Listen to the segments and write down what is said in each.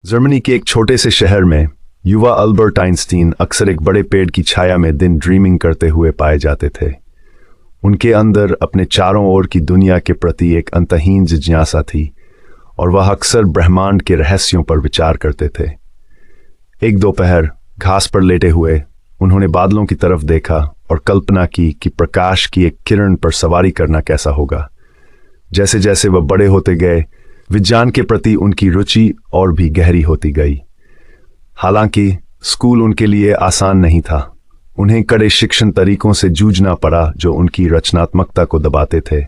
Germany के एक छोटे से शहर में युवा अल्बर्ट आइंस्टीन अक्सर एक बड़े पेड़ की छाया में दिन ड्रीमिंग करते हुए पाए जाते थे। उनके अंदर अपने चारों ओर की दुनिया के प्रति एक अंतहीन जिज्ञासा थी और वह अक्सर ब्रह्मांड के रहस्यों पर विचार करते थे। एक दोपहर घास पर लेटे हुए उन्होंने बादलों की तरफ देखा और कल्पना की कि प्रकाश की एक किरण पर सवारी करना कैसा होगा। जैसे जैसे वह बड़े होते गए, विज्ञान के प्रति उनकी रुचि और भी गहरी होती गई। हालांकि स्कूल उनके लिए आसान नहीं था। उन्हें कड़े शिक्षण तरीकों से जूझना पड़ा जो उनकी रचनात्मकता को दबाते थे।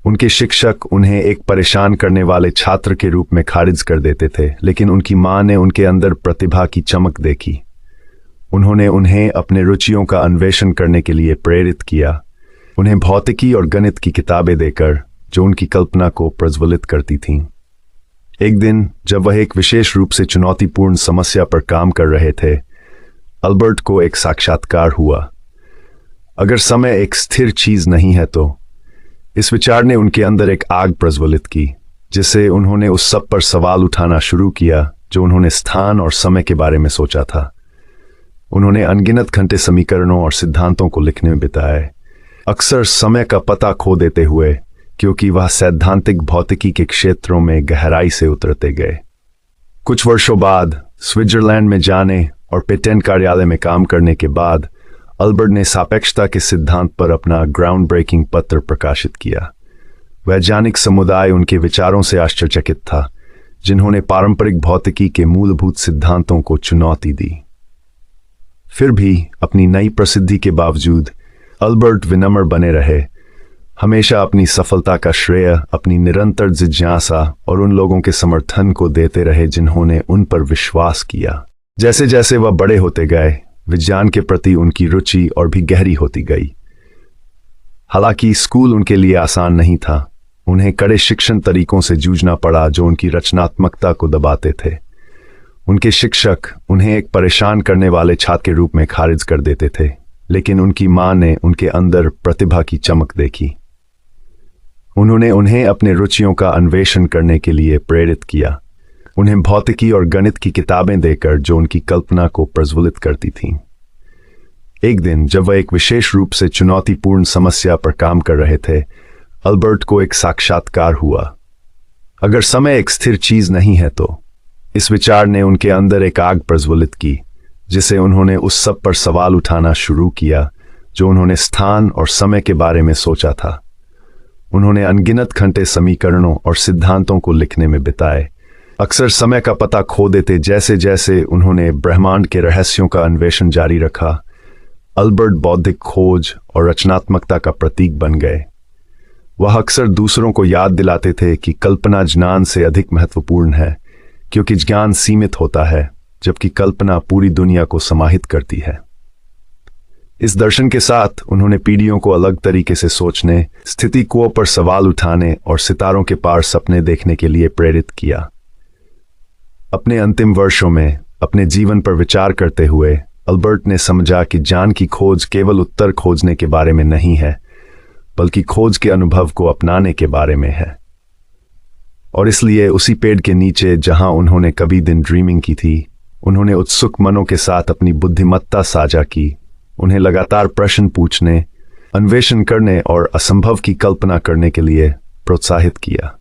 उनके शिक्षक उन्हें एक परेशान करने वाले छात्र के रूप में खारिज कर देते थे, लेकिन उनकी मां ने उनके अंदर प्रतिभा की चमक देखी। उन्होंने उन्हें अपने रुचियों का अन्वेषण करने के लिए प्रेरित किया, उन्हें भौतिकी और गणित की किताबें देकर जो उनकी कल्पना को प्रज्वलित करती थीं। एक दिन जब वह एक विशेष रूप से चुनौतीपूर्ण समस्या पर काम कर रहे थे, अल्बर्ट को एक साक्षात्कार हुआ। अगर समय एक स्थिर चीज नहीं है तो इस विचार ने उनके अंदर एक आग प्रज्वलित की, जिससे उन्होंने उस सब पर सवाल उठाना शुरू किया जो उन्होंने स्थान और समय के बारे में सोचा था। उन्होंने अनगिनत घंटे समीकरणों और सिद्धांतों को लिखने में बिताए, अक्सर समय का पता खो देते हुए, क्योंकि वह सैद्धांतिक भौतिकी के क्षेत्रों में गहराई से उतरते गए। कुछ वर्षों बाद स्विट्जरलैंड में जाने और पेटेंट कार्यालय में काम करने के बाद अल्बर्ट ने सापेक्षता के सिद्धांत पर अपना ग्राउंड ब्रेकिंग पत्र प्रकाशित किया। वैज्ञानिक समुदाय उनके विचारों से आश्चर्यचकित था, जिन्होंने पारंपरिक भौतिकी के मूलभूत सिद्धांतों को चुनौती दी। फिर भी अपनी नई प्रसिद्धि के बावजूद अल्बर्ट विनम्र बने रहे, हमेशा अपनी सफलता का श्रेय अपनी निरंतर जिज्ञासा और उन लोगों के समर्थन को देते रहे जिन्होंने उन पर विश्वास किया। जैसे जैसे वह बड़े होते गए, विज्ञान के प्रति उनकी रुचि और भी गहरी होती गई। हालांकि स्कूल उनके लिए आसान नहीं था। उन्हें कड़े शिक्षण तरीकों से जूझना पड़ा जो उनकी रचनात्मकता को दबाते थे। उनके शिक्षक उन्हें एक परेशान करने वाले छात्र के रूप में खारिज कर देते थे, लेकिन उनकी मां ने उनके अंदर प्रतिभा की चमक देखी। उन्होंने उन्हें अपने रुचियों का अन्वेषण करने के लिए प्रेरित किया, उन्हें भौतिकी और गणित की किताबें देकर जो उनकी कल्पना को प्रज्वलित करती थीं। एक दिन जब वह एक विशेष रूप से चुनौतीपूर्ण समस्या पर काम कर रहे थे, अल्बर्ट को एक साक्षात्कार हुआ। अगर समय एक स्थिर चीज नहीं है तो इस विचार ने उनके अंदर एक आग प्रज्वलित की, जिसे उन्होंने उस सब पर सवाल उठाना शुरू किया जो उन्होंने स्थान और समय के बारे में सोचा था। उन्होंने अनगिनत घंटे समीकरणों और सिद्धांतों को लिखने में बिताए, अक्सर समय का पता खो देते। जैसे जैसे उन्होंने ब्रह्मांड के रहस्यों का अन्वेषण जारी रखा, अल्बर्ट बौद्धिक खोज और रचनात्मकता का प्रतीक बन गए। वह अक्सर दूसरों को याद दिलाते थे कि कल्पना ज्ञान से अधिक महत्वपूर्ण है, क्योंकि ज्ञान सीमित होता है जबकि कल्पना पूरी दुनिया को समाहित करती है। इस दर्शन के साथ उन्होंने पीढ़ियों को अलग तरीके से सोचने, स्थिति को पर सवाल उठाने और सितारों के पार सपने देखने के लिए प्रेरित किया। अपने अंतिम वर्षों में अपने जीवन पर विचार करते हुए अल्बर्ट ने समझा कि ज्ञान की खोज केवल उत्तर खोजने के बारे में नहीं है, बल्कि खोज के अनुभव को अपनाने के बारे में है। और इसलिए उसी पेड़ के नीचे जहां उन्होंने कभी दिन ड्रीमिंग की थी, उन्होंने उत्सुक मनों के साथ अपनी बुद्धिमत्ता साझा की, उन्हें लगातार प्रश्न पूछने, अन्वेषण करने और असंभव की कल्पना करने के लिए प्रोत्साहित किया।